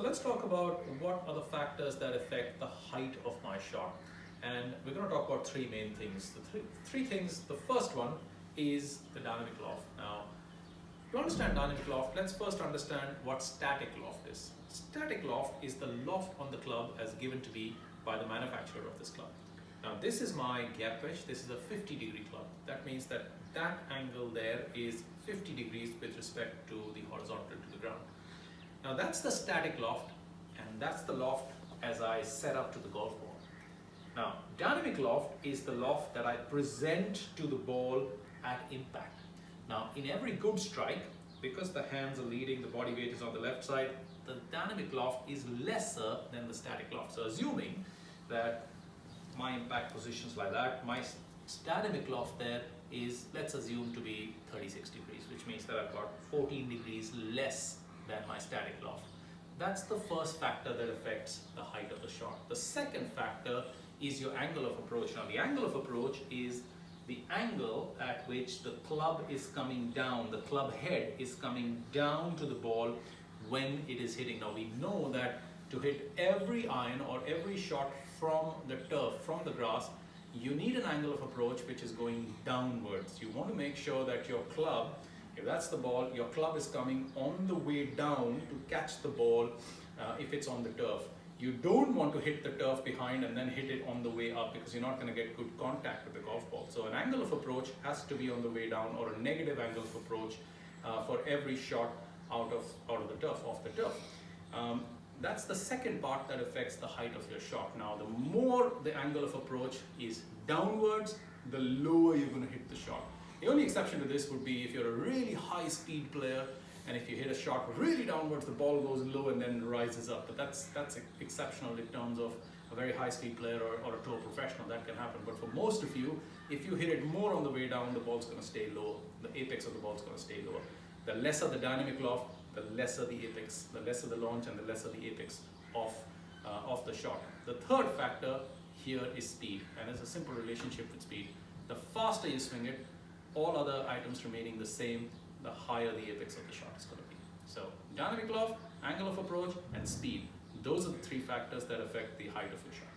So let's talk about what are the factors that affect the height of my shot. And we're going to talk about three main things. The three things, the first one is the dynamic loft. Now, to understand dynamic loft, let's first understand what static loft is. Static loft is the loft on the club as given to be by the manufacturer of this club. Now this is my gap wedge, this is a 50-degree club. That means that that angle there is 50 degrees with respect to the horizontal to the ground. Now that's the static loft, and that's the loft as I set up to the golf ball. Now dynamic loft is the loft that I present to the ball at impact. Now in every good strike, because the hands are leading, the body weight is on the left side, the dynamic loft is lesser than the static loft. So assuming that my impact positions like that, my dynamic loft there is, let's assume, to be 36 degrees, which means that I've got 14 degrees less than my static loft. That's the first factor that affects the height of the shot. The second factor is your angle of approach. Now the angle of approach is the angle at which the club is coming down, the club head is coming down to the ball when it is hitting. Now we know that to hit every iron or every shot from the turf, from the grass, you need an angle of approach which is going downwards. You want to make sure that your club, if that's the ball, your club is coming on the way down to catch the ball if it's on the turf. You don't want to hit the turf behind and then hit it on the way up, because you're not going to get good contact with the golf ball. So an angle of approach has to be on the way down, or a negative angle of approach for every shot out of the turf, off the turf. That's the second part that affects the height of your shot. Now the more the angle of approach is downwards, the lower you're going to hit the shot. The only exception to this would be if you're a really high speed player, and if you hit a shot really downwards, the ball goes low and then rises up. But that's exceptional in terms of a very high speed player or a tour professional. That can happen. But for most of you, if you hit it more on the way down, the ball's going to stay low. The apex of the ball's going to stay lower. The lesser the dynamic loft, the lesser the apex, the lesser the launch, and the lesser the apex of the shot. The third factor here is speed, and there's a simple relationship with speed. The faster you swing it, all other items remaining the same, the higher the apex of the shot is going to be. So dynamic loft, angle of approach, and speed. Those are the three factors that affect the height of your shot.